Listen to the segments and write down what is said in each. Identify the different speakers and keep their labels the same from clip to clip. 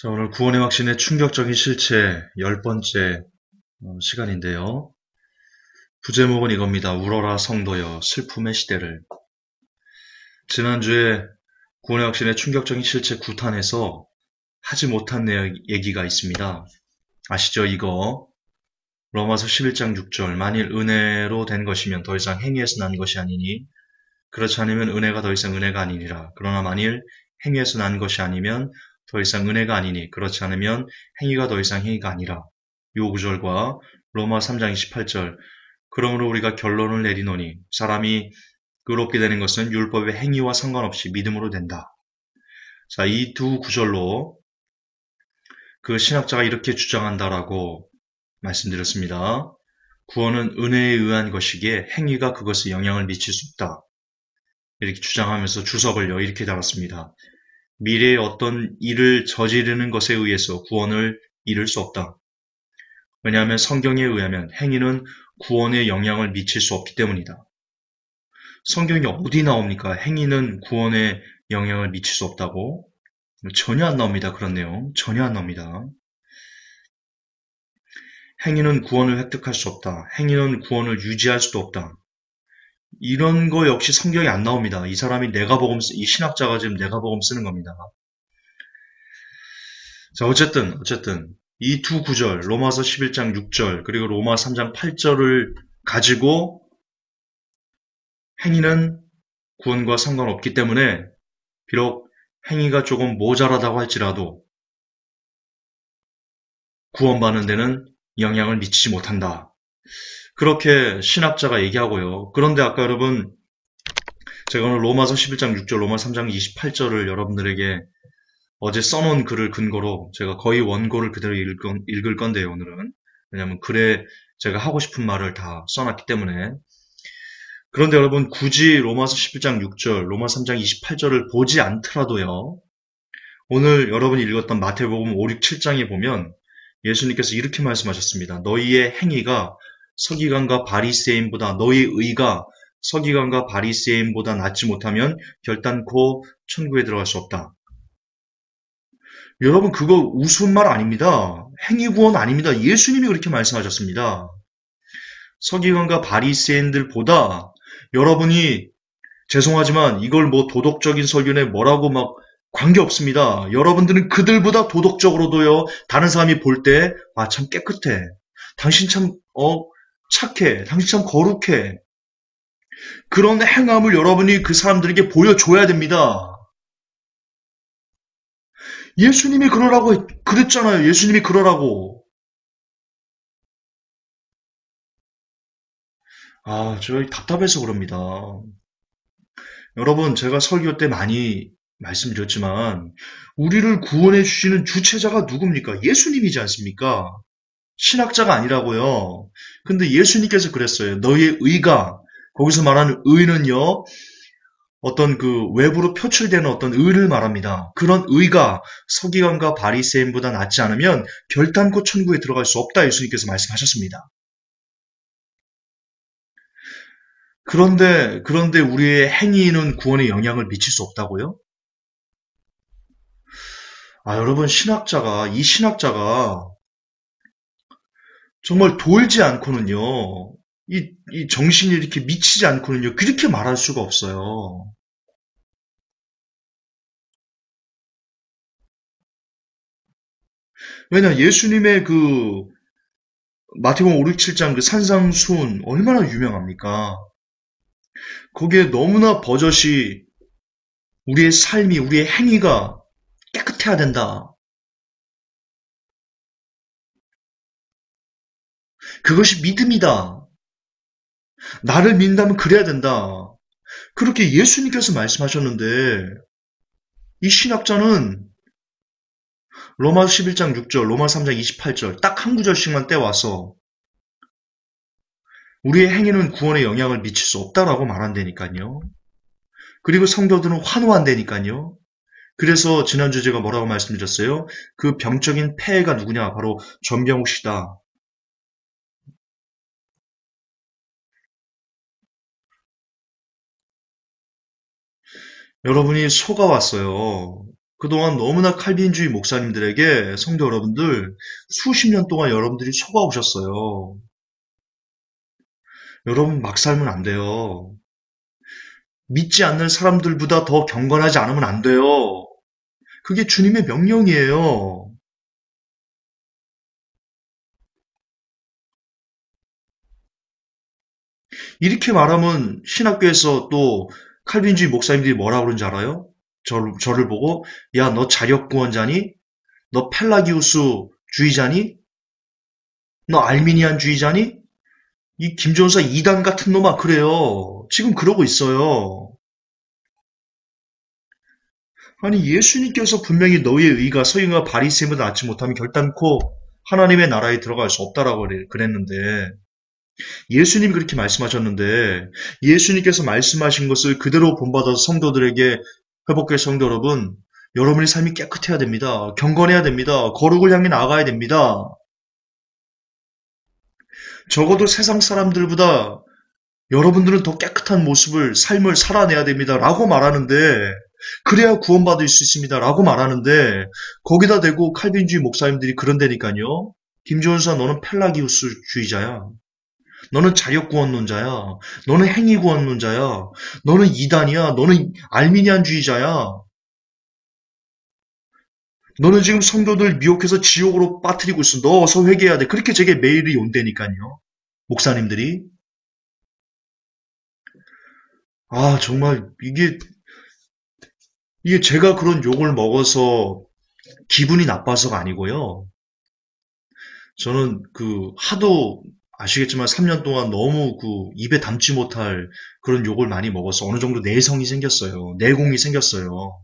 Speaker 1: 자, 오늘 구원의 확신의 충격적인 실체 10번째 시간인데요. 부제목은 이겁니다. 울어라 성도여 슬픔의 시대를. 지난주에 구원의 확신의 충격적인 실체 9탄에서 하지 못한 얘기가 있습니다. 아시죠? 이거 로마서 11장 6절 만일 은혜로 된 것이면 더 이상 행위에서 난 것이 아니니 그렇지 않으면 은혜가 더 이상 은혜가 아니니라. 그러나 만일 행위에서 난 것이 아니면 더 이상 은혜가 아니니 그렇지 않으면 행위가 더 이상 행위가 아니라. 요 구절과 로마 3장 28절 그러므로 우리가 결론을 내리노니 사람이 의롭게 되는 것은 율법의 행위와 상관없이 믿음으로 된다. 자, 이 두 구절로 그 신학자가 이렇게 주장한다라고 말씀드렸습니다. 구원은 은혜에 의한 것이기에 행위가 그것에 영향을 미칠 수 없다. 이렇게 주장하면서 주석을요 이렇게 달았습니다. 미래의 어떤 일을 저지르는 것에 의해서 구원을 이룰 수 없다. 왜냐하면 성경에 의하면 행위는 구원에 영향을 미칠 수 없기 때문이다. 성경이 어디 나옵니까? 행위는 구원에 영향을 미칠 수 없다고? 전혀 안 나옵니다. 그런 내용. 전혀 안 나옵니다. 행위는 구원을 획득할 수 없다. 행위는 구원을 유지할 수도 없다. 이런 거 역시 성경에 안 나옵니다. 이 사람이 이 신학자가 지금 내가복음 쓰는 겁니다. 자, 어쨌든 이 두 구절, 로마서 11장 6절, 그리고 로마 3장 8절을 가지고 행위는 구원과 상관없기 때문에 비록 행위가 조금 모자라다고 할지라도 구원받는 데는 영향을 미치지 못한다. 그렇게 신학자가 얘기하고요. 그런데 아까 여러분 제가 오늘 로마서 11장 6절, 로마 3장 28절을 여러분들에게 어제 써놓은 글을 근거로 제가 거의 원고를 그대로 읽을 건데요, 오늘은. 왜냐하면 글에 제가 하고 싶은 말을 다 써놨기 때문에. 그런데 여러분 굳이 로마서 11장 6절, 로마 3장 28절을 보지 않더라도요. 오늘 여러분이 읽었던 마태복음 5, 6, 7장에 보면 예수님께서 이렇게 말씀하셨습니다. 너희의 행위가 서기관과 바리새인보다 너희의 의가 서기관과 바리새인보다 낫지 못하면 결단코 천국에 들어갈 수 없다. 여러분 그거 우스운 말 아닙니다. 행위 구원 아닙니다. 예수님이 그렇게 말씀하셨습니다. 서기관과 바리새인들보다 여러분이 죄송하지만 이걸 뭐 도덕적인 설교에 뭐라고 막 관계없습니다. 여러분들은 그들보다 도덕적으로도요. 다른 사람이 볼 때 아, 참 깨끗해. 당신 참 착해. 당신 참 거룩해. 그런 행함을 여러분이 그 사람들에게 보여줘야 됩니다. 예수님이 그러라고 그랬잖아요. 예수님이 그러라고. 아, 저 답답해서 그럽니다. 여러분, 제가 설교 때 많이 말씀드렸지만 우리를 구원해 주시는 주체자가 누굽니까? 예수님이지 않습니까? 신학자가 아니라고요. 근데 예수님께서 그랬어요. 너희의 의가, 거기서 말하는 의는요, 어떤 그 외부로 표출되는 어떤 의를 말합니다. 그런 의가 서기관과 바리새인보다 낫지 않으면 결단코 천국에 들어갈 수 없다. 예수님께서 말씀하셨습니다. 그런데 우리의 행위는 구원에 영향을 미칠 수 없다고요? 아, 여러분, 이 신학자가 정말 돌지 않고는요, 이 정신이 이렇게 미치지 않고는요, 그렇게 말할 수가 없어요. 왜냐, 예수님의 그, 마태복음 5, 6, 7장 그 산상수훈 얼마나 유명합니까? 거기에 너무나 버젓이 우리의 삶이, 우리의 행위가 깨끗해야 된다. 그것이 믿음이다. 나를 믿는다면 그래야 된다. 그렇게 예수님께서 말씀하셨는데 이 신학자는 로마 11장 6절, 로마 3장 28절 딱 한 구절씩만 떼와서 우리의 행위는 구원에 영향을 미칠 수 없다라고 말한다니까요. 그리고 성도들은 환호한다니까요. 그래서 지난주 제가 뭐라고 말씀드렸어요? 그 병적인 폐해가 누구냐? 바로 전병욱 씨다. 여러분이 속아왔어요. 그동안 너무나 칼빈주의 목사님들에게 성도 여러분들 수십 년 동안 여러분들이 속아오셨어요. 여러분 막 살면 안 돼요. 믿지 않는 사람들보다 더 경건하지 않으면 안 돼요. 그게 주님의 명령이에요. 이렇게 말하면 신학교에서 또 칼빈주의 목사님들이 뭐라 그러는지 알아요? 저를 보고 야, 너 자력구원자니? 너 펠라기우스 주의자니? 너 알미니안 주의자니? 이 김전사 이단 같은 놈아 그래요. 지금 그러고 있어요. 아니 예수님께서 분명히 너희의 의가 서기관과 바리새인보다 낫지 못하면 결단코 하나님의 나라에 들어갈 수 없다라고 그랬는데 예수님이 그렇게 말씀하셨는데 예수님께서 말씀하신 것을 그대로 본받아서 성도들에게 회복교회 성도 여러분, 여러분의 삶이 깨끗해야 됩니다. 경건해야 됩니다. 거룩을 향해 나아가야 됩니다. 적어도 세상 사람들보다 여러분들은 더 깨끗한 모습을, 삶을 살아내야 됩니다. 라고 말하는데, 그래야 구원받을 수 있습니다. 라고 말하는데, 거기다 대고 칼빈주의 목사님들이 그런다니까요. 김지원사 너는 펠라기우스주의자야. 너는 자력구원론자야. 너는 행위구원론자야. 너는 이단이야. 너는 알미니안주의자야. 너는 지금 성도들 미혹해서 지옥으로 빠뜨리고 있어. 너 어서 회개해야 돼. 그렇게 제게 메일이 온다니까요. 목사님들이. 아, 정말 이게 제가 그런 욕을 먹어서 기분이 나빠서가 아니고요. 저는 하도 아시겠지만 3년 동안 너무 입에 담지 못할 그런 욕을 많이 먹어서 어느 정도 내성이 생겼어요. 내공이 생겼어요.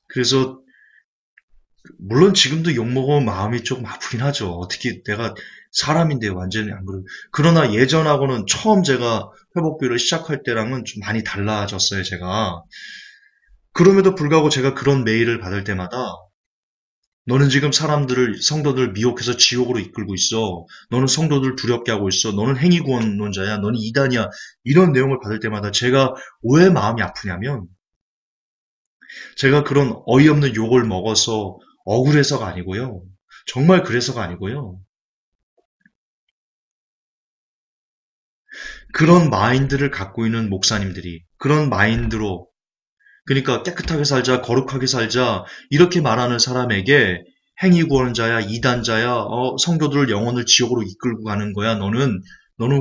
Speaker 1: 그래서 물론 지금도 욕 먹으면 마음이 조금 아프긴 하죠. 어떻게 내가 사람인데 완전히 안 그러고. 그러나 예전하고는 처음 제가 회복교를 시작할 때랑은 좀 많이 달라졌어요, 제가. 그럼에도 불구하고 제가 그런 메일을 받을 때마다 너는 지금 성도들 미혹해서 지옥으로 이끌고 있어. 너는 성도들 두렵게 하고 있어. 너는 행위구원론자야. 너는 이단이야. 이런 내용을 받을 때마다 제가 왜 마음이 아프냐면 제가 그런 어이없는 욕을 먹어서 억울해서가 아니고요. 정말 그래서가 아니고요. 그런 마인드를 갖고 있는 목사님들이 그런 마인드로 그러니까 깨끗하게 살자, 거룩하게 살자 이렇게 말하는 사람에게 행위구원자야, 이단자야, 성도들 영혼을 지옥으로 이끌고 가는 거야. 너는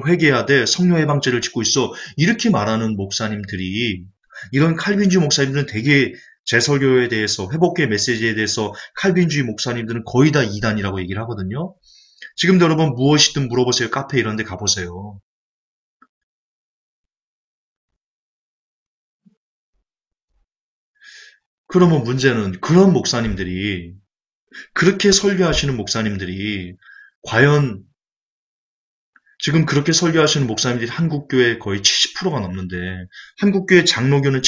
Speaker 1: 회개해야 돼. 성령해방죄를 짓고 있어. 이렇게 말하는 목사님들이 이런 칼빈주의 목사님들은 되게 제 설교에 대해서 회복교의 메시지에 대해서 칼빈주의 목사님들은 거의 다 이단이라고 얘기를 하거든요. 지금도 여러분 무엇이든 물어보세요. 카페 이런 데 가보세요. 그러면 문제는 그런 목사님들이 그렇게 설교하시는 목사님들이 과연 지금 그렇게 설교하시는 목사님들이 한국교회 거의 70%가 넘는데 한국교회 장로교는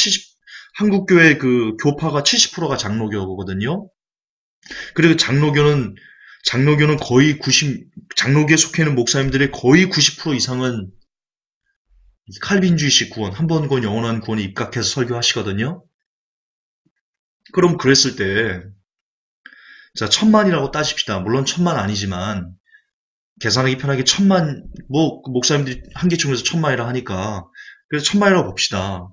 Speaker 1: 한국교회 교파가 70%가 장로교거든요. 그리고 장로교는 거의 장로교에 속해 있는 목사님들의 거의 90% 이상은 칼빈주의식 구원, 한 번 구원, 영원한 구원에 입각해서 설교하시거든요. 그럼 그랬을 때, 자, 1000만이라고 따집시다. 물론 1000만 아니지만, 계산하기 편하게 1000만, 목사님들이 한계총에서 1000만이라 하니까, 그래서 1000만이라고 봅시다.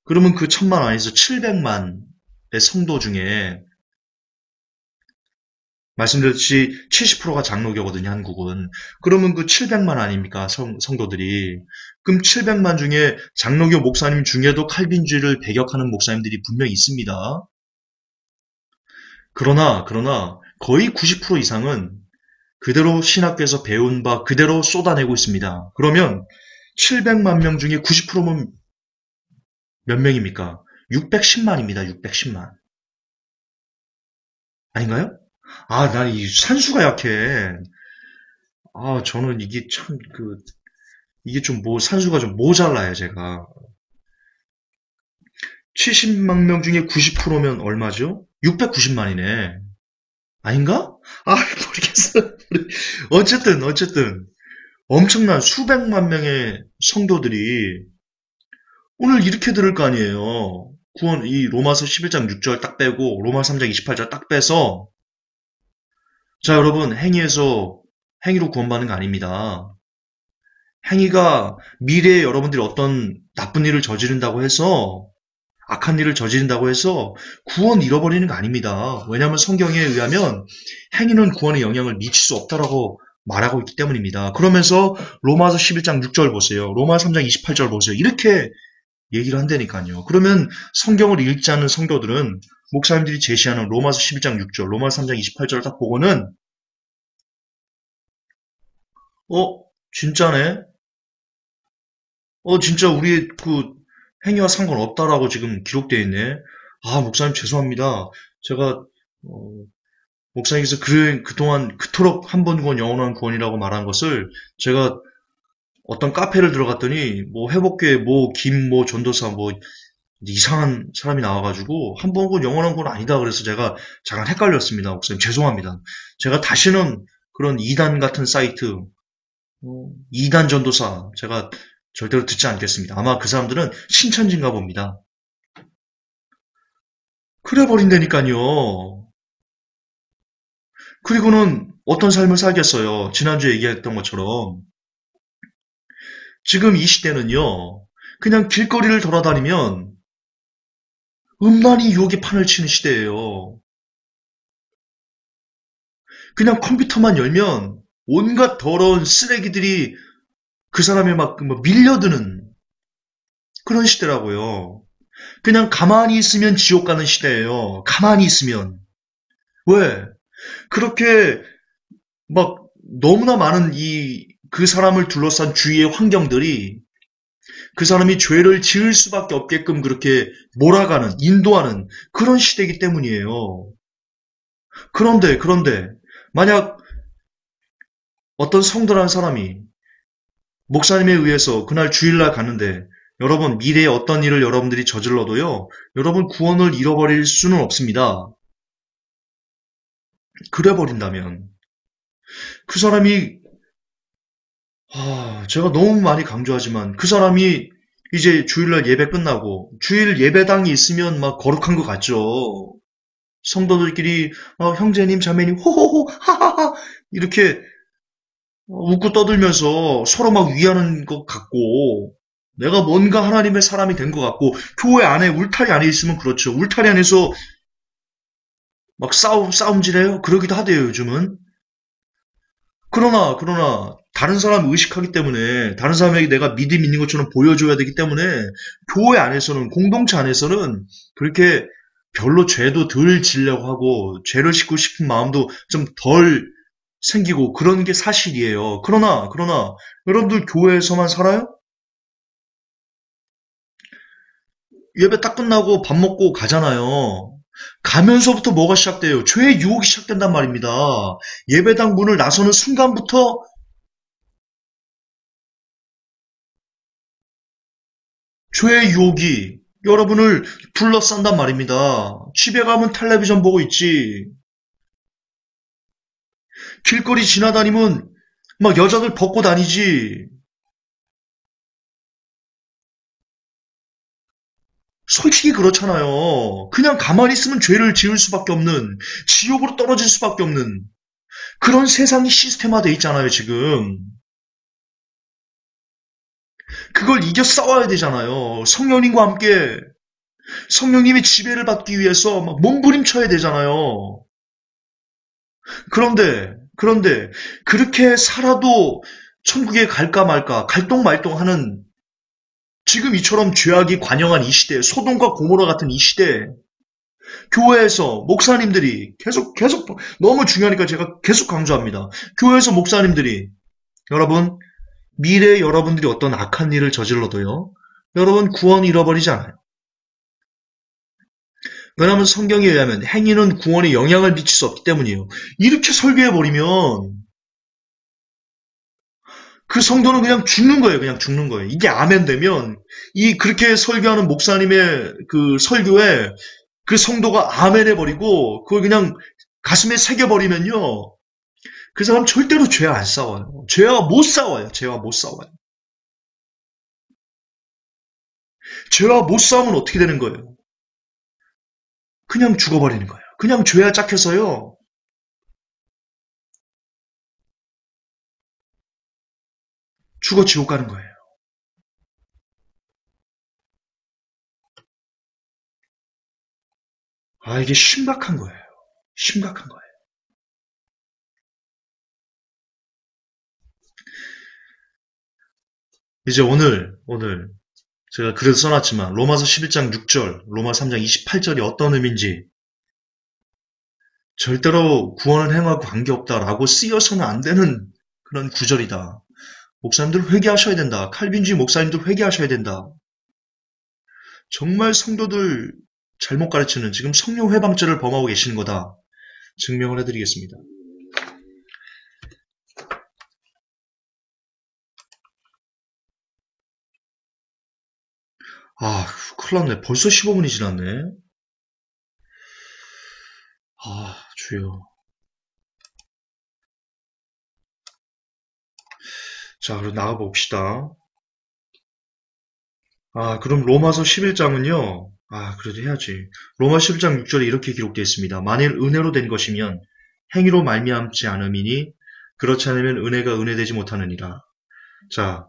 Speaker 1: 그러면 그 1000만 안에서 700만의 성도 중에, 말씀드렸듯이 70%가 장로교거든요, 한국은. 그러면 그 700만 아닙니까, 성도들이. 그럼 700만 중에 장로교 목사님 중에도 칼빈주의를 배격하는 목사님들이 분명히 있습니다. 그러나 거의 90% 이상은 그대로 신학교에서 배운 바 그대로 쏟아내고 있습니다. 그러면 700만 명 중에 90%면 몇 명입니까? 610만입니다. 610만. 아닌가요? 아, 난 이 산수가 약해. 아, 저는 이게 참 이게 좀 산수가 좀 모자라요, 제가. 70만 명 중에 90%면 얼마죠? 690만이네. 아닌가? 아, 모르겠어요. 어쨌든, 엄청난 수백만 명의 성도들이 오늘 이렇게 들을 거 아니에요. 구원, 이 로마서 11장 6절 딱 빼고 로마 3장 28절 딱 빼서 자, 여러분, 행위로 구원받는 거 아닙니다. 행위가 미래에 여러분들이 어떤 나쁜 일을 저지른다고 해서 악한 일을 저지른다고 해서 구원 잃어버리는 거 아닙니다. 왜냐하면 성경에 의하면 행위는 구원에 영향을 미칠 수 없다라고 말하고 있기 때문입니다. 그러면서 로마서 11장 6절 보세요. 로마 3장 28절 보세요. 이렇게 얘기를 한다니까요. 그러면 성경을 읽지 않는 성도들은 목사님들이 제시하는 로마서 11장 6절, 로마 3장 28절을 딱 보고는 진짜네? 진짜 우리 행위와 상관없다라고 지금 기록되어 있네. 아, 목사님 죄송합니다. 제가 목사님께서 그동안 그토록 한 번 구원 영원한 구원이라고 말한 것을 제가 어떤 카페를 들어갔더니 뭐 회복교회 김 전도사 이상한 사람이 나와가지고 한 번 구원 영원한 구원 아니다 그래서 제가 잠깐 헷갈렸습니다. 목사님 죄송합니다. 제가 다시는 그런 이단 같은 사이트 이단 전도사 제가 절대로 듣지 않겠습니다. 아마 그 사람들은 신천지인가 봅니다. 그래 버린다니까요. 그리고는 어떤 삶을 살겠어요. 지난주에 얘기했던 것처럼 지금 이 시대는요. 그냥 길거리를 돌아다니면 음란히 유혹의 판을 치는 시대예요. 그냥 컴퓨터만 열면 온갖 더러운 쓰레기들이 그 사람에 막 밀려드는 그런 시대라고요. 그냥 가만히 있으면 지옥 가는 시대예요. 가만히 있으면. 왜? 그렇게 막 너무나 많은 그 사람을 둘러싼 주위의 환경들이 그 사람이 죄를 지을 수밖에 없게끔 그렇게 몰아가는, 인도하는 그런 시대이기 때문이에요. 그런데 만약 어떤 성도라는 사람이 목사님에 의해서 그날 주일날 갔는데 여러분 미래에 어떤 일을 여러분들이 저질러도요. 여러분 구원을 잃어버릴 수는 없습니다. 그래 버린다면 그 사람이 제가 너무 많이 강조하지만 그 사람이 이제 주일날 예배 끝나고 주일 예배당이 있으면 막 거룩한 것 같죠. 성도들끼리 형제님 자매님 호호호 하하하 이렇게 웃고 떠들면서 서로 막 위하는 것 같고 내가 뭔가 하나님의 사람이 된 것 같고 교회 안에 울타리 안에 있으면 그렇죠. 울타리 안에서 막 싸움질해요. 그러기도 하대요 요즘은. 그러나 다른 사람 의식하기 때문에 다른 사람에게 내가 믿음 있는 것처럼 보여줘야 되기 때문에 교회 안에서는 공동체 안에서는 그렇게 별로 죄도 덜 지려고 하고 죄를 씻고 싶은 마음도 좀 덜 생기고 그런 게 사실이에요. 그러나 여러분들 교회에서만 살아요? 예배 딱 끝나고 밥 먹고 가잖아요. 가면서부터 뭐가 시작돼요? 죄의 유혹이 시작된단 말입니다. 예배당 문을 나서는 순간부터 죄의 유혹이 여러분을 둘러싼단 말입니다. 집에 가면 텔레비전 보고 있지. 길거리 지나다니면 막 여자들 벗고 다니지. 솔직히 그렇잖아요. 그냥 가만히 있으면 죄를 지을 수밖에 없는, 지옥으로 떨어질 수밖에 없는 그런 세상이 시스템화돼 있잖아요, 지금. 그걸 이겨 싸워야 되잖아요. 성령님과 함께 성령님의 지배를 받기 위해서 막 몸부림쳐야 되잖아요. 그런데 그렇게 살아도 천국에 갈까 말까 갈똥말똥하는 지금 이처럼 죄악이 관영한 이 시대, 소돔과 고모라 같은 이 시대, 교회에서 목사님들이 계속 너무 중요하니까 제가 계속 강조합니다. 교회에서 목사님들이 여러분 미래에 여러분들이 어떤 악한 일을 저질러도요. 여러분 구원 잃어버리지 않아요. 왜냐하면 성경에 의하면 행위는 구원에 영향을 미칠 수 없기 때문이에요. 이렇게 설교해버리면 그 성도는 그냥 죽는 거예요. 그냥 죽는 거예요. 이게 아멘 되면 그렇게 설교하는 목사님의 그 설교에 그 성도가 아멘 해버리고 그걸 그냥 가슴에 새겨버리면요. 그 사람 절대로 죄와 안 싸워요. 죄와 못 싸워요. 죄와 못 싸우면 어떻게 되는 거예요? 그냥 죽어버리는 거예요. 그냥 죄야 짝해서요. 죽어 지옥 가는 거예요. 이게 심각한 거예요. 심각한 거예요. 이제 오늘 제가 그래도 써놨지만 로마서 11장 6절, 로마 3장 28절이 어떤 의미인지 절대로 구원을 행하고 관계없다라고 쓰여서는 안 되는 그런 구절이다. 목사님들 회개하셔야 된다. 칼빈주의 목사님들 회개하셔야 된다. 정말 성도들 잘못 가르치는 지금 성령 회방죄를 범하고 계시는 거다. 증명을 해드리겠습니다. 큰일 났네. 벌써 15분이 지났네. 주여. 자, 그럼 나가봅시다. 그럼 로마서 11장은요. 그래도 해야지. 로마 11장 6절에 이렇게 기록되어 있습니다. 만일 은혜로 된 것이면 행위로 말미암지 않음이니 그렇지 않으면 은혜가 은혜되지 못하느니라. 자,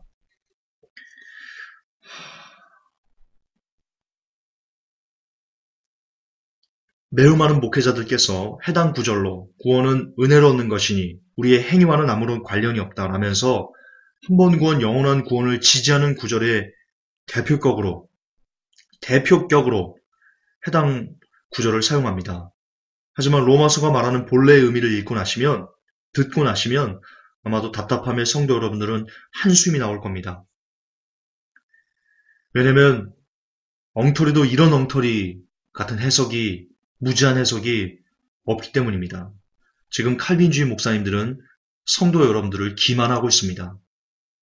Speaker 1: 매우 많은 목회자들께서 해당 구절로 구원은 은혜로 얻는 것이니 우리의 행위와는 아무런 관련이 없다라면서 한 번 구원, 영원한 구원을 지지하는 구절의 대표격으로 해당 구절을 사용합니다. 하지만 로마서가 말하는 본래의 의미를 듣고 나시면 아마도 답답함에 성도 여러분들은 한숨이 나올 겁니다. 왜냐면 엉터리도 이런 엉터리 같은 해석이, 무지한 해석이 없기 때문입니다. 지금 칼빈주의 목사님들은 성도 여러분들을 기만하고 있습니다.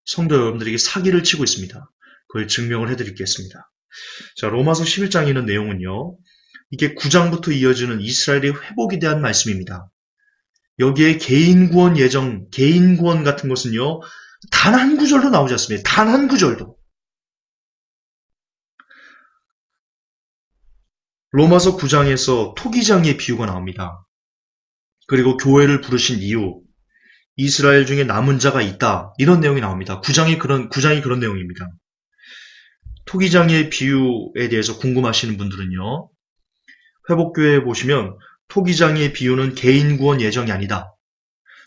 Speaker 1: 성도 여러분들에게 사기를 치고 있습니다. 그걸 증명을 해드리겠습니다. 자, 로마서 11장에 있는 내용은요. 이게 9장부터 이어지는 이스라엘의 회복에 대한 말씀입니다. 여기에 개인 구원 예정, 개인 구원 같은 것은요. 단 한 구절도 나오지 않습니다. 단 한 구절도. 로마서 9장에서 토기장의 비유가 나옵니다. 그리고 교회를 부르신 이유, 이스라엘 중에 남은 자가 있다. 이런 내용이 나옵니다. 9장이 그런 내용입니다. 토기장의 비유에 대해서 궁금하시는 분들은요. 회복교회에 보시면 토기장의 비유는 개인 구원 예정이 아니다.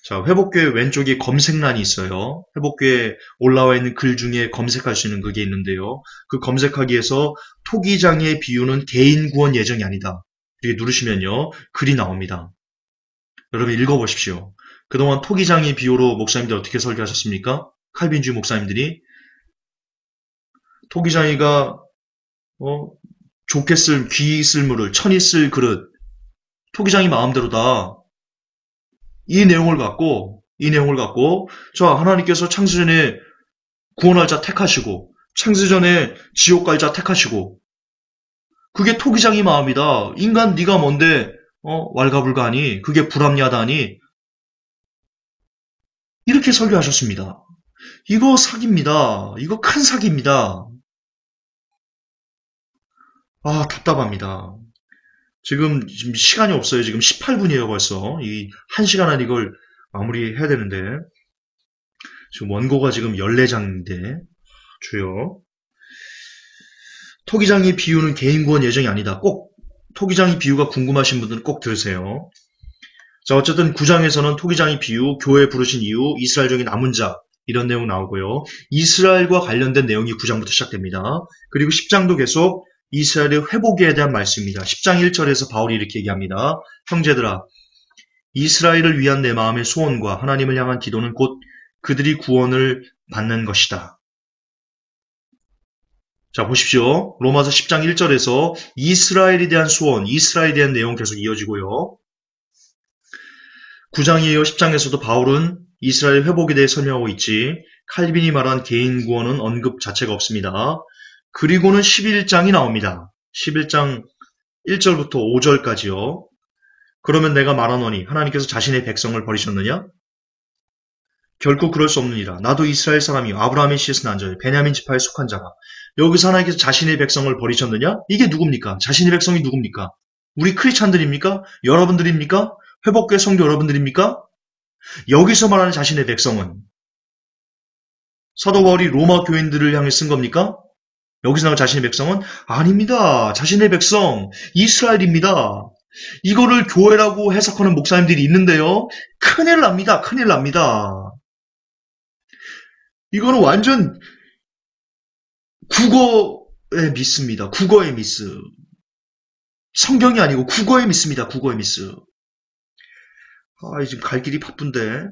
Speaker 1: 자, 회복교회 왼쪽에 검색란이 있어요. 회복교회에 올라와 있는 글 중에 검색할 수 있는 그게 있는데요. 그 검색하기에서 토기장의 비유는 개인 구원 예정이 아니다. 이렇게 누르시면요. 글이 나옵니다. 여러분 읽어보십시오. 그동안 토기장의 비유로 목사님들 어떻게 설교하셨습니까? 칼빈주의 목사님들이 토기장이가 좋게 쓸 귀 쓸 물을 천이 쓸 그릇 토기장이 마음대로다. 이 내용을 갖고 자, 하나님께서 창세전에 구원할 자 택하시고 창세전에 지옥 갈 자 택하시고 그게 토기장이 마음이다. 인간 네가 뭔데 왈가불가하니 그게 불합리하다니 이렇게 설교하셨습니다. 이거 사기입니다. 이거 큰 사기입니다. 답답합니다. 지금 시간이 없어요. 지금 18분이에요, 벌써. 이 1시간 안에 이걸 마무리해야 되는데. 지금 원고가 지금 14장인데. 주요. 토기장의 비유는 개인 구원 예정이 아니다. 꼭 토기장의 비유가 궁금하신 분들은 꼭 들으세요. 자, 어쨌든 9장에서는 토기장의 비유, 교회 부르신 이유, 이스라엘 중에 남은 자 이런 내용 나오고요. 이스라엘과 관련된 내용이 9장부터 시작됩니다. 그리고 10장도 계속 이스라엘의 회복에 대한 말씀입니다. 10장 1절에서 바울이 이렇게 얘기합니다. 형제들아, 이스라엘을 위한 내 마음의 소원과 하나님을 향한 기도는 곧 그들이 구원을 받는 것이다. 자, 보십시오. 로마서 10장 1절에서 이스라엘에 대한 소원, 이스라엘에 대한 내용 계속 이어지고요. 9장에 이어 10장에서도 바울은 이스라엘 회복에 대해 설명하고 있지 칼빈이 말한 개인 구원은 언급 자체가 없습니다. 그리고는 11장이 나옵니다. 11장 1절부터 5절까지요. 그러면 내가 말하노니 하나님께서 자신의 백성을 버리셨느냐? 결코 그럴 수 없느니라. 나도 이스라엘 사람이요 아브라함의 씨에서 난 자요 베냐민 지파에 속한 자가. 여기서 하나님께서 자신의 백성을 버리셨느냐? 이게 누굽니까? 자신의 백성이 누굽니까? 우리 크리스찬들입니까? 여러분들입니까? 회복교회 성도 여러분들입니까? 여기서 말하는 자신의 백성은 사도 바울이 로마 교인들을 향해 쓴 겁니까? 여기서 나온 자신의 백성은 아닙니다. 자신의 백성 이스라엘입니다. 이거를 교회라고 해석하는 목사님들이 있는데요. 큰일 납니다. 큰일 납니다. 이거는 완전 국어의 미스입니다. 국어의 미스. 성경이 아니고 국어의 미스입니다. 국어의 미스. 지금 갈 길이 바쁜데.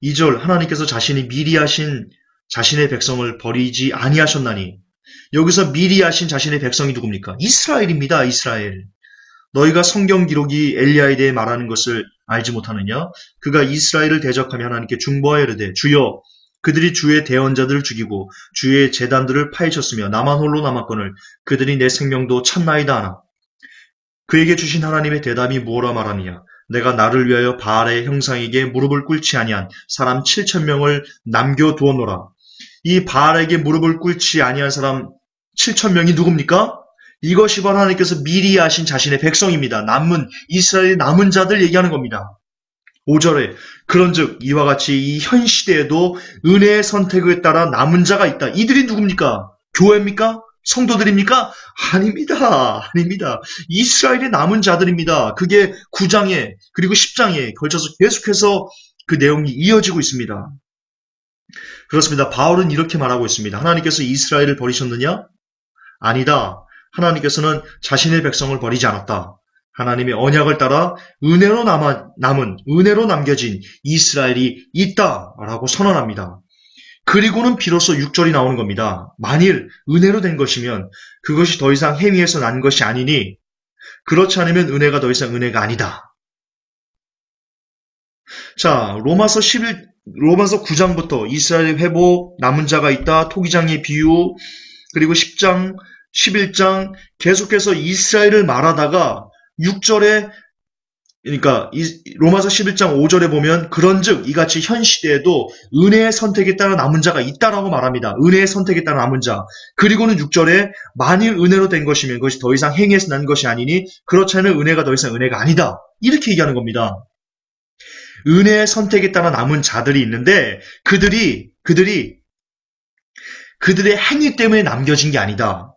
Speaker 1: 2절 하나님께서 자신이 미리 하신 자신의 백성을 버리지 아니하셨나니 여기서 미리 하신 자신의 백성이 누굽니까? 이스라엘입니다. 이스라엘. 너희가 성경 기록이 엘리야에 대해 말하는 것을 알지 못하느냐? 그가 이스라엘을 대적하며 하나님께 중보하여 이르되 주여 그들이 주의 대언자들을 죽이고 주의 제단들을 파헤쳤으며 나만 홀로 남았거늘 그들이 내 생명도 찾나이다 하나. 그에게 주신 하나님의 대답이 뭐라 말하느냐? 내가 나를 위하여 바알의 형상에게 무릎을 꿇지 아니한 사람 7,000명을 남겨두었노라. 이 바알에게 무릎을 꿇지 아니한 사람 7,000명이 누굽니까? 이것이 바로 하나님께서 미리 하신 자신의 백성입니다. 남은 이스라엘의 남은 자들 얘기하는 겁니다. 5절에 그런즉 이와 같이 이 현 시대에도 은혜의 선택에 따라 남은 자가 있다. 이들이 누굽니까? 교회입니까? 성도들입니까? 아닙니다. 아닙니다. 이스라엘의 남은 자들입니다. 그게 9장에 그리고 10장에 걸쳐서 계속해서 그 내용이 이어지고 있습니다. 그렇습니다. 바울은 이렇게 말하고 있습니다. 하나님께서 이스라엘을 버리셨느냐? 아니다. 하나님께서는 자신의 백성을 버리지 않았다. 하나님의 언약을 따라 은혜로 남은 은혜로 남겨진 이스라엘이 있다라고 선언합니다. 그리고는 비로소 6절이 나오는 겁니다. 만일 은혜로 된 것이면 그것이 더 이상 행위에서 난 것이 아니니 그렇지 않으면 은혜가 더 이상 은혜가 아니다. 자, 로마서 9장부터 이스라엘의 회복, 남은 자가 있다, 토기장의 비유, 그리고 10장, 11장 계속해서 이스라엘을 말하다가 6절에 그러니까 로마서 11장 5절에 보면 그런즉 이같이 현 시대에도 은혜의 선택에 따라 남은 자가 있다라고 말합니다. 은혜의 선택에 따라 남은 자. 그리고는 6절에 만일 은혜로 된 것이면 그것이 더 이상 행위에서 난 것이 아니니 그렇지 않으면 은혜가 더 이상 은혜가 아니다. 이렇게 얘기하는 겁니다. 은혜의 선택에 따라 남은 자들이 있는데 그들의 행위 때문에 남겨진 게 아니다.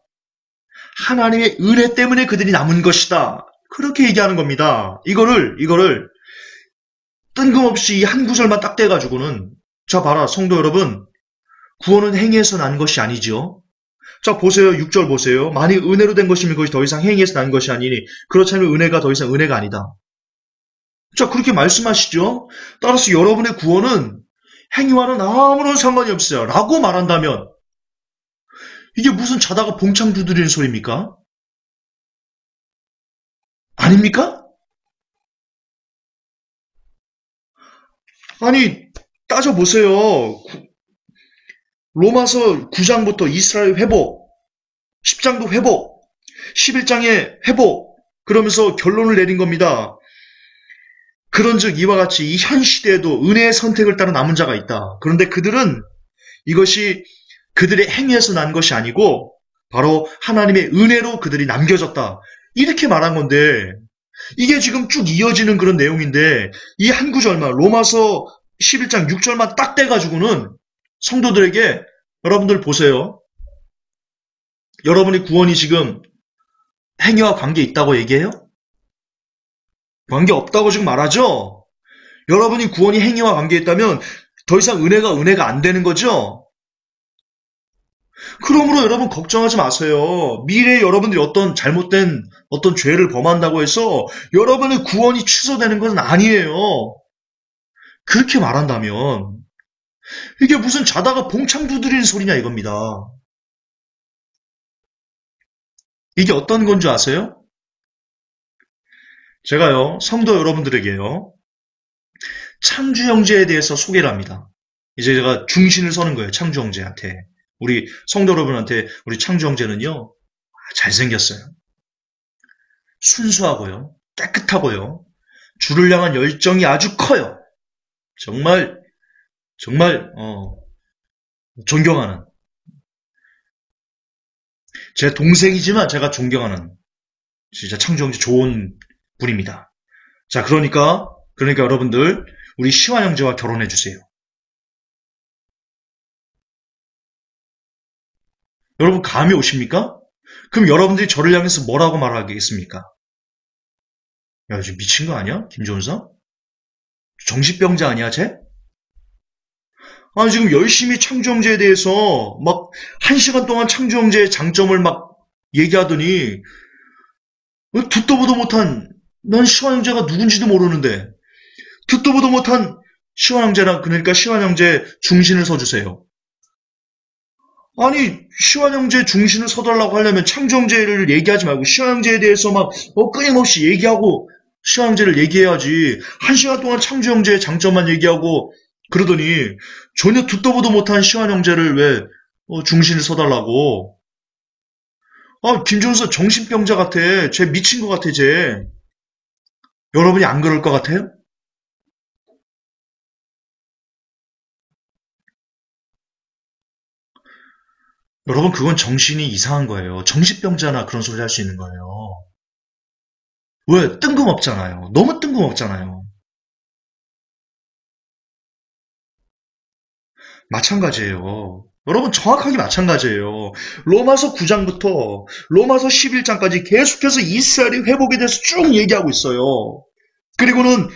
Speaker 1: 하나님의 은혜 때문에 그들이 남은 것이다. 그렇게 얘기하는 겁니다. 이거를 뜬금없이 이 한 구절만 딱 떼가지고는 자 봐라 성도 여러분 구원은 행위에서 난 것이 아니죠. 자 보세요 6절 보세요. 만일 은혜로 된 것이면 그것이 더 이상 행위에서 난 것이 아니니 그렇지 않으면 은혜가 더 이상 은혜가 아니다. 자 그렇게 말씀하시죠. 따라서 여러분의 구원은 행위와는 아무런 상관이 없어요. 라고 말한다면 이게 무슨 자다가 봉창 두드리는 소리입니까? 아닙니까? 아니 따져보세요. 로마서 9장부터 이스라엘 회복, 10장도 회복, 11장에 회복 그러면서 결론을 내린 겁니다. 그런즉 이와 같이 이 현 시대에도 은혜의 선택을 따라 남은 자가 있다. 그런데 그들은 이것이 그들의 행위에서 난 것이 아니고 바로 하나님의 은혜로 그들이 남겨졌다. 이렇게 말한 건데 이게 지금 쭉 이어지는 그런 내용인데 이 한 구절만 로마서 11장 6절만 딱 떼가지고는 성도들에게 여러분들 보세요. 여러분의 구원이 지금 행위와 관계 있다고 얘기해요? 관계 없다고 지금 말하죠? 여러분이 구원이 행위와 관계 있다면 더 이상 은혜가 안 되는 거죠? 그러므로 여러분 걱정하지 마세요. 미래에 여러분들이 어떤 잘못된 어떤 죄를 범한다고 해서 여러분의 구원이 취소되는 것은 아니에요. 그렇게 말한다면 이게 무슨 자다가 봉창 두드리는 소리냐 이겁니다. 이게 어떤 건 줄 아세요? 제가요 성도 여러분들에게요 창주 형제에 대해서 소개를 합니다. 이제 제가 중신을 서는 거예요. 창주 형제한테. 우리 성도 여러분한테 우리 창주 형제는요 잘생겼어요. 순수하고요. 깨끗하고요. 주를 향한 열정이 아주 커요. 정말 존경하는 제 동생이지만 제가 존경하는 진짜 창조형제 좋은 분입니다. 자, 그러니까 여러분들, 우리 시완 형제와 결혼해 주세요. 여러분, 감이 오십니까? 그럼 여러분들이 저를 향해서 뭐라고 말하겠습니까? 야, 지금 미친 거 아니야? 김종서? 정신병자 아니야, 쟤? 아니, 지금 열심히 창조형제에 대해서 막 1시간 동안 창조형제의 장점을 막 얘기하더니, 듣도 보도 못한, 난 시완 형제가 누군지도 모르는데, 듣도 보도 못한 시완 형제랑, 그러니까 시완 형제 중신을 서주세요. 아니, 시완 형제 중신을 서달라고 하려면 창조 형제를 얘기하지 말고 시완 형제에 대해서 막 끊임없이 얘기하고 시완 형제를 얘기해야지. 1시간 동안 창조 형제의 장점만 얘기하고 그러더니 전혀 듣도 보도 못한 시완 형제를 왜 중신을 서달라고. 아, 김종서 정신병자 같아. 쟤 미친 것 같아, 쟤. 여러분이 안 그럴 것 같아요? 여러분, 그건 정신이 이상한 거예요. 정신병자나 그런 소리 할 수 있는 거예요. 왜? 뜬금없잖아요. 너무 뜬금없잖아요. 마찬가지예요. 여러분, 정확하게 마찬가지예요. 로마서 9장부터 로마서 11장까지 계속해서 이스라엘이 회복에 대해서 쭉 얘기하고 있어요. 그리고는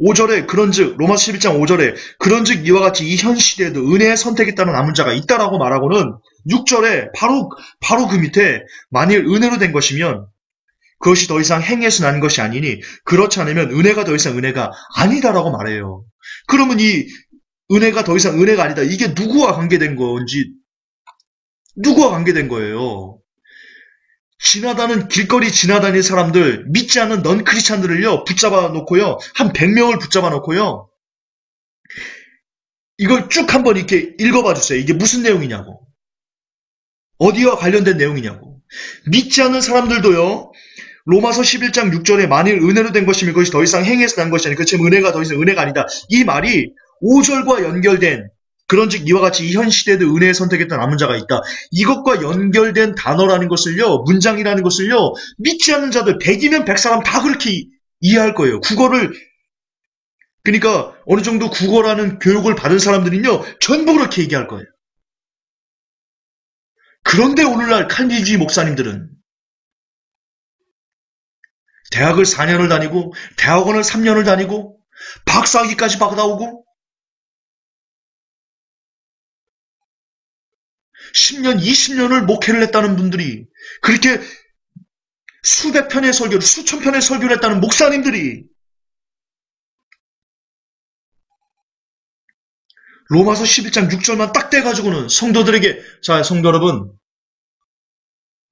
Speaker 1: 5절에 그런즉 로마서 11장 5절에 그런즉 이와 같이 이 현 시대에도 은혜의 선택에 따른 남은 자가 있다라고 말하고는 6절에 바로 그 밑에 만일 은혜로 된 것이면 그것이 더 이상 행위에서 난 것이 아니니 그렇지 않으면 은혜가 더 이상 은혜가 아니다라고 말해요. 그러면 이 은혜가 더 이상 은혜가 아니다. 이게 누구와 관계된 건지, 누구와 관계된 거예요? 길거리 지나다니는 사람들, 믿지 않는 넌 크리스찬들을요, 붙잡아 놓고요, 한 100명을 붙잡아 놓고요, 이걸 쭉 한번 이렇게 읽어봐 주세요. 이게 무슨 내용이냐고. 어디와 관련된 내용이냐고. 믿지 않는 사람들도요, 로마서 11장 6절에 만일 은혜로 된 것이면 그것이 더 이상 행위에서 난 것이 아니고 그렇지만 은혜가 더 이상 은혜가 아니다. 이 말이 5절과 연결된 그런즉 이와 같이 이 현 시대에도 은혜에 선택했던 남은 자가 있다. 이것과 연결된 단어라는 것을요, 문장이라는 것을요, 믿지 않는 자들 100이면 100사람 다 그렇게 이해할 거예요. 그러니까 어느 정도 국어라는 교육을 받은 사람들은요, 전부 그렇게 얘기할 거예요. 그런데 오늘날 칼빈주의 목사님들은 대학을 4년을 다니고 대학원을 3년을 다니고 박사학위까지 받아오고 10년, 20년을 목회를 했다는 분들이 그렇게 수백 편의 설교를, 수천 편의 설교를 했다는 목사님들이 로마서 11장 6절만 딱 떼가지고는 성도들에게 자, 성도 여러분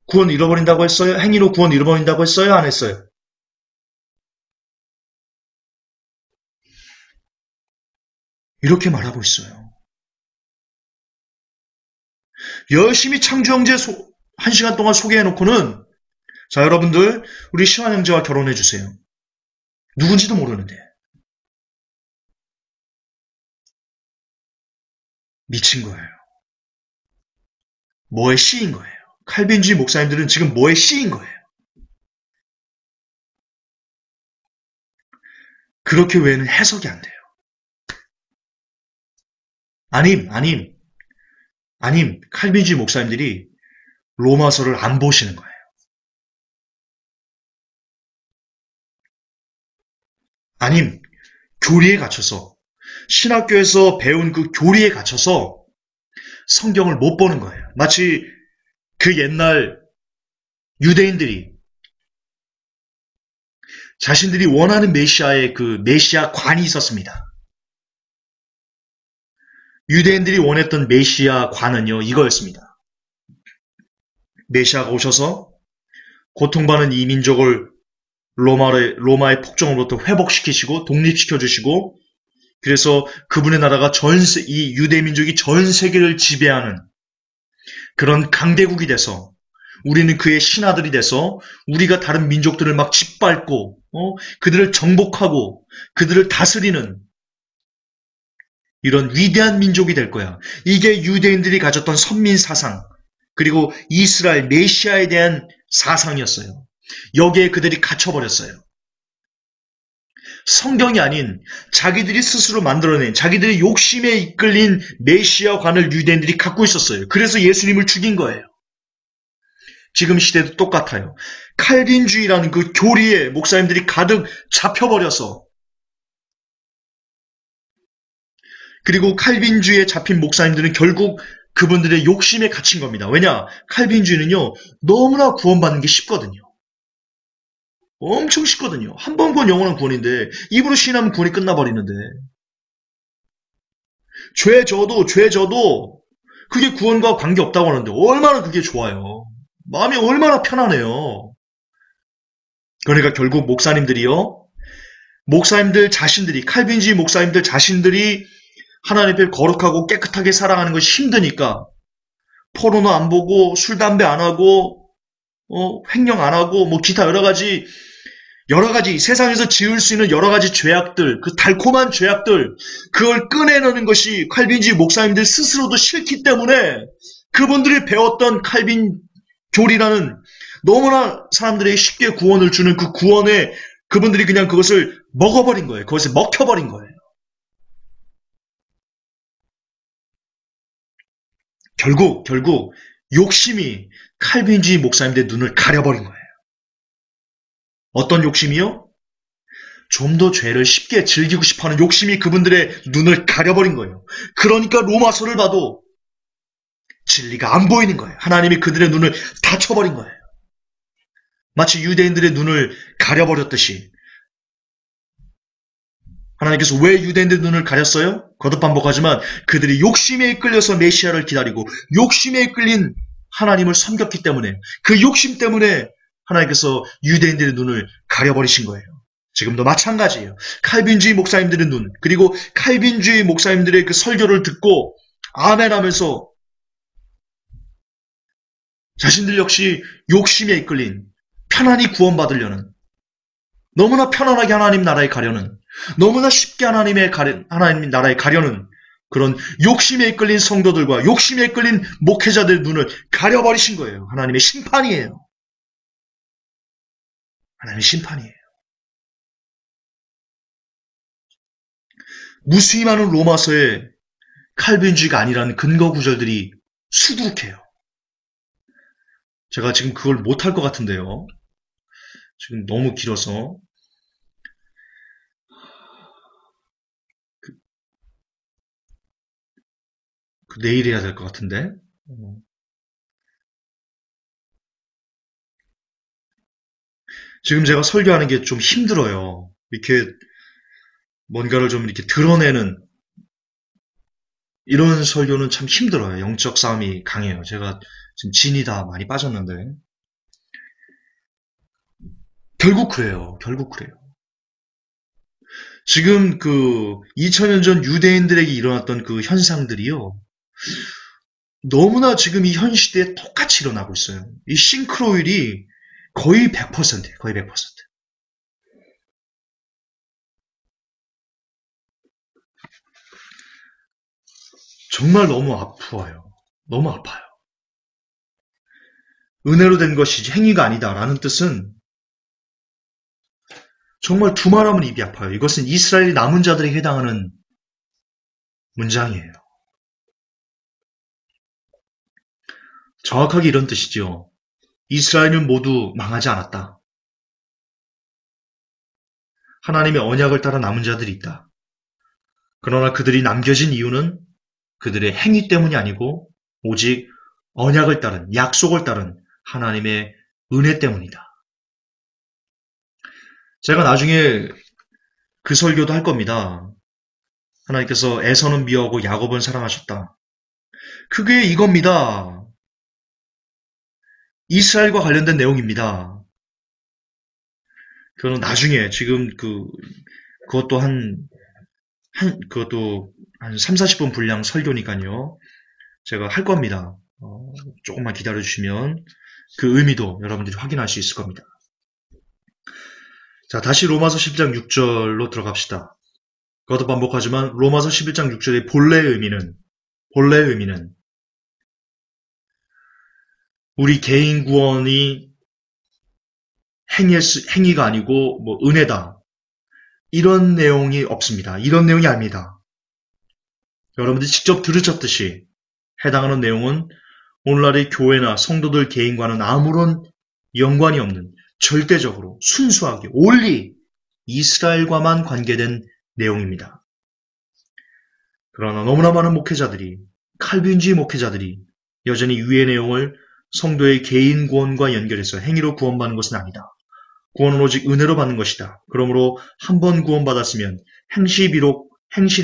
Speaker 1: 구원 잃어버린다고 했어요? 행위로 구원 잃어버린다고 했어요? 안 했어요? 이렇게 말하고 있어요. 열심히 창조 형제 1시간 동안 소개해놓고는 자, 여러분들 우리 시완 형제와 결혼해주세요. 누군지도 모르는데. 미친 거예요. 뭐에 씌인 거예요. 칼빈주의 목사님들은 지금 뭐에 씌인 거예요. 그렇게 외에는 해석이 안 돼요. 아님, 칼빈주의 목사님들이 로마서를 안 보시는 거예요. 아님, 교리에 갇혀서, 신학교에서 배운 그 교리에 갇혀서 성경을 못 보는 거예요. 마치 그 옛날 유대인들이 자신들이 원하는 메시아의 그 메시아 관이 있었습니다. 유대인들이 원했던 메시아 관은요, 이거였습니다. 메시아가 오셔서 고통받는 이 민족을 로마의 폭정으로부터 회복시키시고 독립시켜주시고 그래서 그분의 나라가 이 유대 민족이 전 세계를 지배하는 그런 강대국이 돼서 우리는 그의 신하들이 돼서 우리가 다른 민족들을 막 짓밟고 그들을 정복하고 그들을 다스리는 이런 위대한 민족이 될 거야. 이게 유대인들이 가졌던 선민 사상 그리고 이스라엘 메시아에 대한 사상이었어요. 여기에 그들이 갇혀버렸어요. 성경이 아닌 자기들이 스스로 만들어낸 자기들의 욕심에 이끌린 메시아관을 유대인들이 갖고 있었어요. 그래서 예수님을 죽인 거예요. 지금 시대도 똑같아요. 칼빈주의라는 그 교리에 목사님들이 가득 잡혀버려서, 그리고 칼빈주의에 잡힌 목사님들은 결국 그분들의 욕심에 갇힌 겁니다. 왜냐? 칼빈주의는요, 너무나 구원받는 게 쉽거든요. 엄청 쉽거든요. 한 번 구원 영원한 구원인데 입으로 시인하면 구원이 끝나버리는데, 죄 져도 그게 구원과 관계없다고 하는데 얼마나 그게 좋아요. 마음이 얼마나 편하네요. 그러니까 결국 목사님들 자신들이, 칼빈주의 목사님들 자신들이 하나님 앞에 거룩하고 깨끗하게 살아가는 것이 힘드니까 포르노 안 보고 술 담배 안 하고 횡령 안 하고 뭐 기타 여러 가지 세상에서 지을 수 있는 여러 가지 죄악들, 그 달콤한 죄악들, 그걸 꺼내놓는 것이 칼빈주의 목사님들 스스로도 싫기 때문에 그분들이 배웠던 칼빈 교리라는 너무나 사람들에게 쉽게 구원을 주는 그 구원에 그분들이 그냥 그것을 먹어버린 거예요. 그것에 먹혀버린 거예요. 결국 욕심이 칼빈주의 목사님들의 눈을 가려버린 거예요. 어떤 욕심이요? 좀 더 죄를 쉽게 즐기고 싶어하는 욕심이 그분들의 눈을 가려버린 거예요. 그러니까 로마서를 봐도 진리가 안 보이는 거예요. 하나님이 그들의 눈을 닫혀버린 거예요. 마치 유대인들의 눈을 가려버렸듯이. 하나님께서 왜 유대인들의 눈을 가렸어요? 거듭 반복하지만 그들이 욕심에 이끌려서 메시아를 기다리고 욕심에 이끌린 하나님을 섬겼기 때문에, 그 욕심 때문에 하나님께서 유대인들의 눈을 가려버리신 거예요. 지금도 마찬가지예요. 칼빈주의 목사님들의 눈, 그리고 칼빈주의 목사님들의 그 설교를 듣고 아멘 하면서 자신들 역시 욕심에 이끌린, 편안히 구원받으려는, 너무나 편안하게 하나님 나라에 가려는, 너무나 쉽게 하나님 나라에 가려는 그런 욕심에 이끌린 성도들과 욕심에 이끌린 목회자들의 눈을 가려버리신 거예요. 하나님의 심판이에요. 하나님의 심판이에요. 무수히 많은 로마서에 칼빈주의가 아니라는 근거 구절들이 수두룩해요. 제가 지금 그걸 못할 것 같은데요. 지금 너무 길어서. 내일 해야 될 것 같은데. 지금 제가 설교하는 게 좀 힘들어요. 이렇게 뭔가를 좀 이렇게 드러내는 이런 설교는 참 힘들어요. 영적 싸움이 강해요. 제가 지금 진이 다 많이 빠졌는데. 결국 그래요. 지금 그 2000년 전 유대인들에게 일어났던 그 현상들이요, 너무나 지금 이 현 시대에 똑같이 일어나고 있어요. 이 싱크로율이 거의 100%예요. 거의 100%. 정말 너무 아파요. 너무 아파요. 은혜로 된 것이지 행위가 아니다라는 뜻은 정말 두말하면 입이 아파요. 이것은 이스라엘 남은 자들에게 해당하는 문장이에요. 정확하게 이런 뜻이죠. 이스라엘은 모두 망하지 않았다. 하나님의 언약을 따라 남은 자들이 있다. 그러나 그들이 남겨진 이유는 그들의 행위 때문이 아니고 오직 언약을 따른, 약속을 따른 하나님의 은혜 때문이다. 제가 나중에 그 설교도 할 겁니다. 하나님께서 에서는 미워하고 야곱은 사랑하셨다. 그게 이겁니다. 이스라엘과 관련된 내용입니다. 그거는 나중에, 지금 그것도 그것도 한 3, 40분 분량 설교니까요. 제가 할 겁니다. 조금만 기다려주시면 그 의미도 여러분들이 확인할 수 있을 겁니다. 자, 다시 로마서 11장 6절로 들어갑시다. 그것도 반복하지만 로마서 11장 6절의 본래의 의미는 우리 개인 구원이 행위가 아니고 뭐 은혜다. 이런 내용이 없습니다. 이런 내용이 아닙니다. 여러분들이 직접 들으셨듯이 해당하는 내용은 오늘날의 교회나 성도들 개인과는 아무런 연관이 없는 절대적으로 순수하게 올리 이스라엘과만 관계된 내용입니다. 그러나 너무나 많은 목회자들이 칼빈주의 목회자들이 여전히 위의 내용을 성도의 개인 구원과 연결해서 행위로 구원받는 것은 아니다. 구원은 오직 은혜로 받는 것이다. 그러므로 한 번 구원받았으면 행실이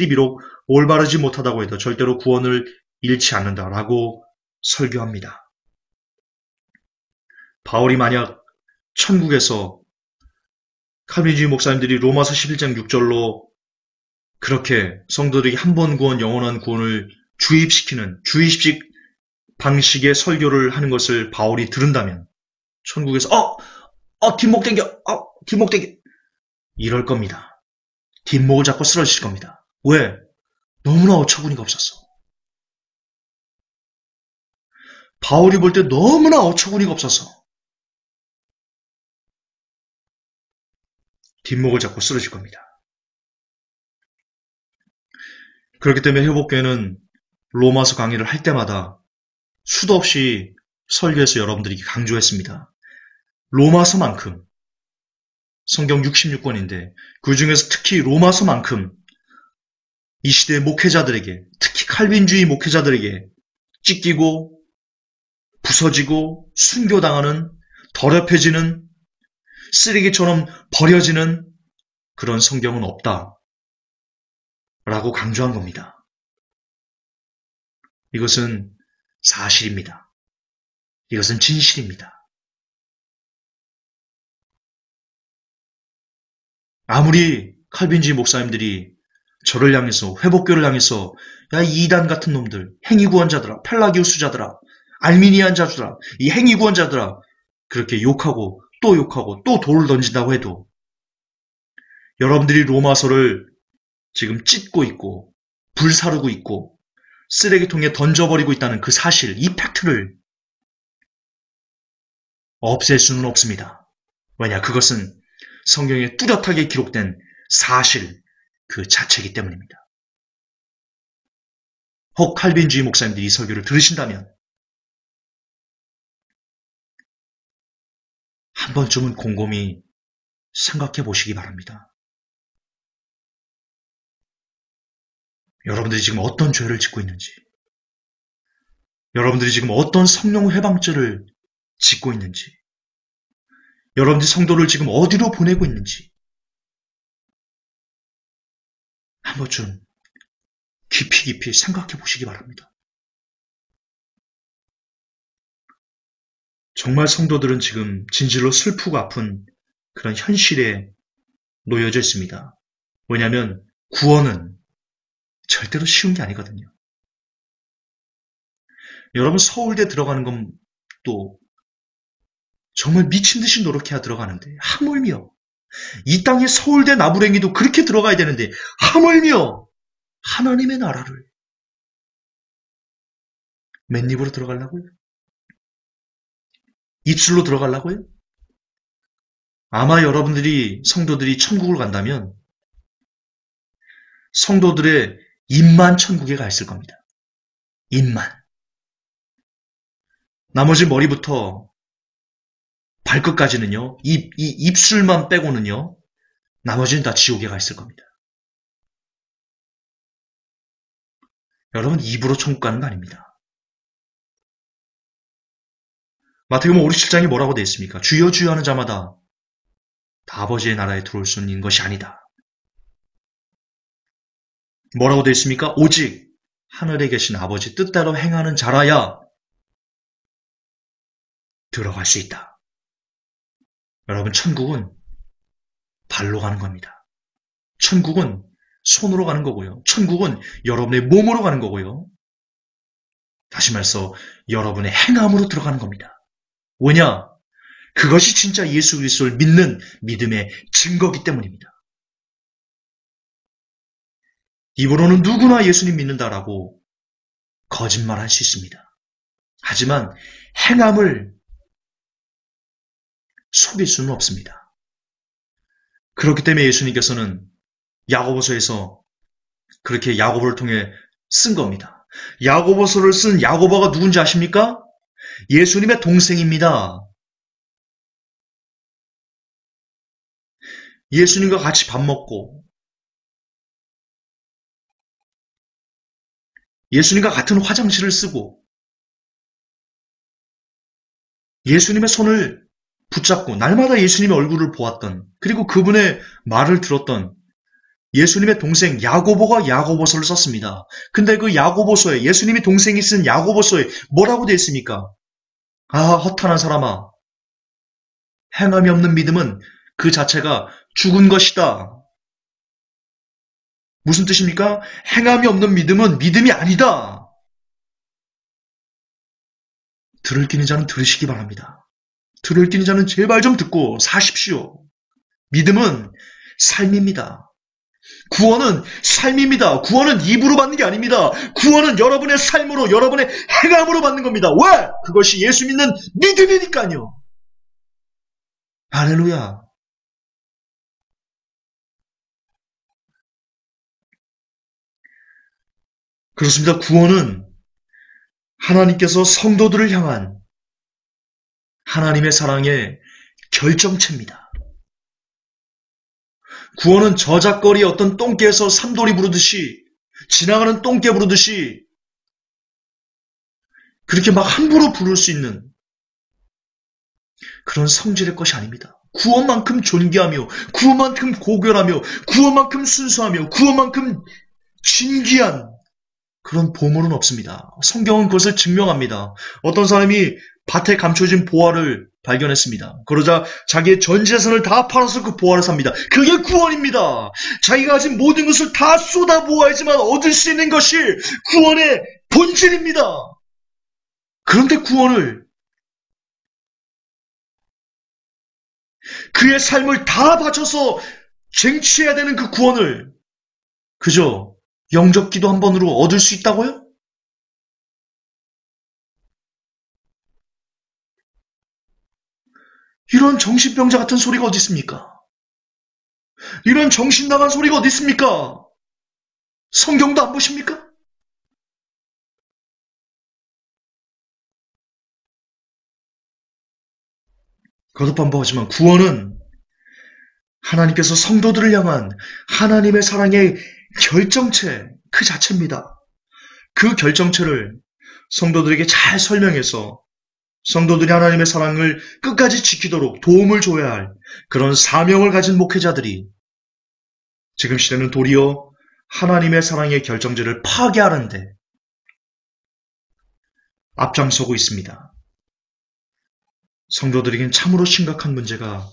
Speaker 1: 비록 올바르지 못하다고 해도 절대로 구원을 잃지 않는다라고 설교합니다. 바울이 만약 천국에서 칼빈주의 목사님들이 로마서 11장 6절로 그렇게 성도들에게 한 번 구원, 영원한 구원을 주입시키는 주입식 방식의 설교를 하는 것을 바울이 들은다면 천국에서 뒷목 당겨 이럴 겁니다. 뒷목을 잡고 쓰러지실 겁니다. 왜? 너무나 어처구니가 없었어. 바울이 볼 때 너무나 어처구니가 없어서 뒷목을 잡고 쓰러질 겁니다. 그렇기 때문에 회복교회는 로마서 강의를 할 때마다 수도 없이 설교에서 여러분들에게 강조했습니다. 로마서만큼 성경 66권인데 그 중에서 특히 로마서만큼 이 시대의 목회자들에게 특히 칼빈주의 목회자들에게 찢기고 부서지고 순교당하는 더럽혀지는 쓰레기처럼 버려지는 그런 성경은 없다. 라고 강조한 겁니다. 이것은 사실입니다. 이것은 진실입니다. 아무리 칼빈주의 목사님들이 저를 향해서 회복교를 향해서 야 이단 같은 놈들, 행위구원자들아, 펠라기우스자들아, 알미니안자들아, 이 행위구원자들아 그렇게 욕하고 또 돌을 던진다고 해도 여러분들이 로마서를 지금 찢고 있고 불사르고 있고 쓰레기통에 던져버리고 있다는 그 사실, 이 팩트를 없앨 수는 없습니다. 왜냐? 그것은 성경에 뚜렷하게 기록된 사실 그 자체이기 때문입니다. 혹 칼빈주의 목사님들이 이 설교를 들으신다면 한 번쯤은 곰곰이 생각해 보시기 바랍니다. 여러분들이 지금 어떤 죄를 짓고 있는지, 여러분들이 지금 어떤 성령 회방죄를 짓고 있는지, 여러분들이 성도를 지금 어디로 보내고 있는지 한 번쯤 깊이 생각해 보시기 바랍니다. 정말 성도들은 지금 진실로 슬프고 아픈 그런 현실에 놓여져 있습니다. 왜냐하면 구원은 절대로 쉬운 게 아니거든요. 여러분 서울대 들어가는 건 또 정말 미친 듯이 노력해야 들어가는데 하물며 이 땅에 서울대 나부랭이도 그렇게 들어가야 되는데 하물며 하나님의 나라를 맨입으로 들어가려고요? 입술로 들어가려고요? 아마 여러분들이 성도들이 천국을 간다면 성도들의 입만 천국에 가 있을 겁니다. 입만. 나머지 머리부터 발끝까지는요, 이 입술만 빼고는요, 나머지는 다 지옥에 가 있을 겁니다. 여러분, 입으로 천국 가는 거 아닙니다. 마태복음 5, 7장이 뭐라고 되어 있습니까? 주여 주여 하는 자마다 다 아버지의 나라에 들어올 수 있는 것이 아니다. 뭐라고 되어 있습니까? 오직 하늘에 계신 아버지 뜻대로 행하는 자라야 들어갈 수 있다. 여러분, 천국은 발로 가는 겁니다. 천국은 손으로 가는 거고요. 천국은 여러분의 몸으로 가는 거고요. 다시 말해서 여러분의 행함으로 들어가는 겁니다. 왜냐? 그것이 진짜 예수 그리스도를 믿는 믿음의 증거이기 때문입니다. 입으로는 누구나 예수님 믿는다라고 거짓말할 수 있습니다. 하지만 행함을 속일 수는 없습니다. 그렇기 때문에 예수님께서는 야고보서에서 그렇게 야고보를 통해 쓴 겁니다. 야고보서를 쓴 야고보가 누군지 아십니까? 예수님의 동생입니다. 예수님과 같이 밥 먹고 예수님과 같은 화장실을 쓰고 예수님의 손을 붙잡고 날마다 예수님의 얼굴을 보았던, 그리고 그분의 말을 들었던 예수님의 동생 야고보가 야고보서를 썼습니다. 근데 그 야고보서에, 예수님이 동생이 쓴 야고보서에 뭐라고 되어 있습니까? 아, 허탄한 사람아, 행함이 없는 믿음은 그 자체가 죽은 것이다. 무슨 뜻입니까? 행함이 없는 믿음은 믿음이 아니다. 들을 끼는 자는 들으시기 바랍니다. 들을 끼는 자는 제발 좀 듣고 사십시오. 믿음은 삶입니다. 구원은 삶입니다. 구원은 입으로 받는 게 아닙니다. 구원은 여러분의 삶으로, 여러분의 행함으로 받는 겁니다. 왜? 그것이 예수 믿는 믿음이니까요. 할렐루야. 그렇습니다. 구원은 하나님께서 성도들을 향한 하나님의 사랑의 결정체입니다. 구원은 저작거리의 어떤 똥개에서 삼돌이 부르듯이, 지나가는 똥개 부르듯이 그렇게 막 함부로 부를 수 있는 그런 성질의 것이 아닙니다. 구원만큼 존귀하며, 구원만큼 고결하며, 구원만큼 순수하며, 구원만큼 진귀한 그런 보물은 없습니다. 성경은 그것을 증명합니다. 어떤 사람이 밭에 감춰진 보화를 발견했습니다. 그러자 자기의 전 재산을 다 팔아서 그 보화를 삽니다. 그게 구원입니다. 자기가 가진 모든 것을 다 쏟아부어야지만 얻을 수 있는 것이 구원의 본질입니다. 그런데 구원을, 그의 삶을 다 바쳐서 쟁취해야 되는 그 구원을 그저 영접 기도 한 번으로 얻을 수 있다고요? 이런 정신병자 같은 소리가 어디 있습니까? 이런 정신 나간 소리가 어디 있습니까? 성경도 안 보십니까? 거듭반복하지만 구원은 하나님께서 성도들을 향한 하나님의 사랑의 결정체 그 자체입니다. 그 결정체를 성도들에게 잘 설명해서 성도들이 하나님의 사랑을 끝까지 지키도록 도움을 줘야 할 그런 사명을 가진 목회자들이 지금 시대는 도리어 하나님의 사랑의 결정체를 파괴하는데 앞장서고 있습니다. 성도들에겐 참으로 심각한 문제가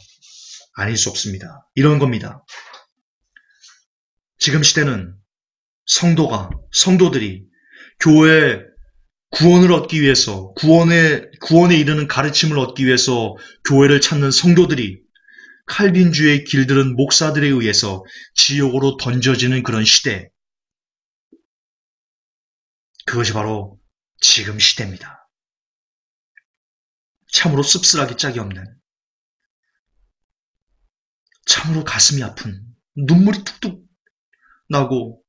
Speaker 1: 아닐 수 없습니다. 이런 겁니다. 지금 시대는 성도들이 교회의 구원을 얻기 위해서, 구원에 이르는 가르침을 얻기 위해서 교회를 찾는 성도들이 칼빈주의에 길들은 목사들에 의해서 지옥으로 던져지는 그런 시대. 그것이 바로 지금 시대입니다. 참으로 씁쓸하기 짝이 없는, 참으로 가슴이 아픈, 눈물이 툭툭 나고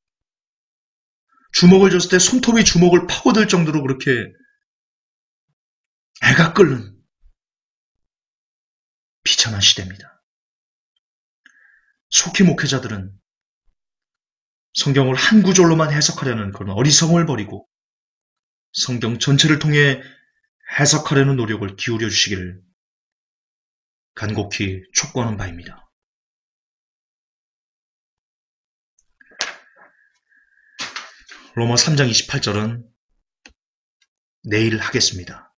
Speaker 1: 주먹을 줬을 때 손톱이 주먹을 파고들 정도로 그렇게 애가 끓는 비참한 시대입니다. 속히 목회자들은 성경을 한 구절로만 해석하려는 그런 어리석음을 버리고 성경 전체를 통해 해석하려는 노력을 기울여 주시기를 간곡히 촉구하는 바입니다. 로마 3장 28절은 내일 하겠습니다.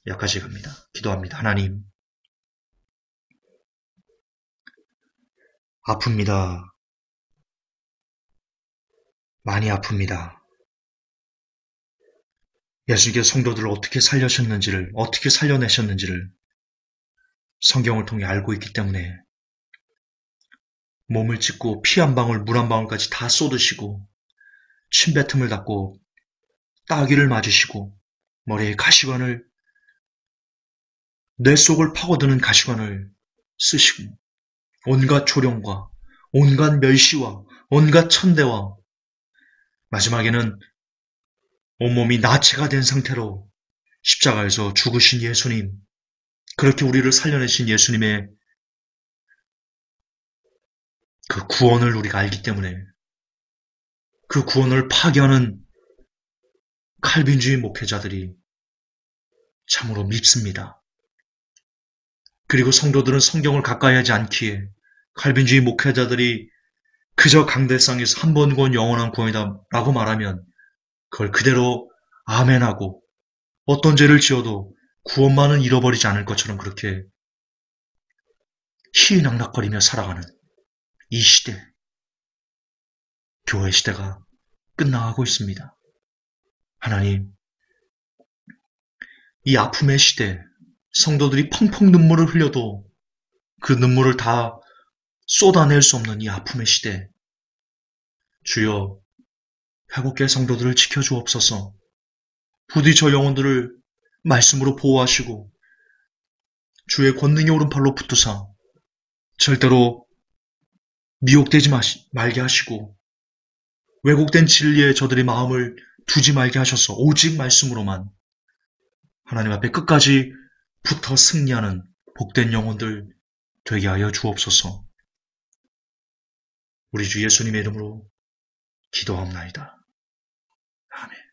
Speaker 1: 여기까지 갑니다. 기도합니다. 하나님, 아픕니다. 많이 아픕니다. 예수님께서 성도들을 어떻게 살려셨는지를, 어떻게 살려내셨는지를 성경을 통해 알고 있기 때문에 몸을 찢고 피 한 방울, 물 한 방울까지 다 쏟으시고 침뱉음을 닦고 따귀를 맞으시고 머리에 가시관을 뇌 속을 파고드는 가시관을 쓰시고 온갖 조롱과 온갖 멸시와 온갖 천대와 마지막에는 온몸이 나체가 된 상태로 십자가에서 죽으신 예수님, 그렇게 우리를 살려내신 예수님의 그 구원을 우리가 알기 때문에 그 구원을 파괴하는 칼빈주의 목회자들이 참으로 밉습니다. 그리고 성도들은 성경을 가까이 하지 않기에 칼빈주의 목회자들이 그저 강대상에서 한 번 구원 영원한 구원이다 라고 말하면 그걸 그대로 아멘하고 어떤 죄를 지어도 구원만은 잃어버리지 않을 것처럼 그렇게 희희낙낙거리며 살아가는 이 시대, 교회 시대가 끝나가고 있습니다. 하나님, 이 아픔의 시대, 성도들이 펑펑 눈물을 흘려도 그 눈물을 다 쏟아낼 수 없는 이 아픔의 시대, 주여 회복계 성도들을 지켜주옵소서. 부디 저 영혼들을 말씀으로 보호하시고 주의 권능의 오른팔로 붙드사 절대로 미혹되지 말게 하시고 왜곡된 진리에 저들의 마음을 두지 말게 하셔서 오직 말씀으로만 하나님 앞에 끝까지 붙어 승리하는 복된 영혼들 되게 하여 주옵소서. 우리 주 예수님의 이름으로 기도합나이다. 아멘.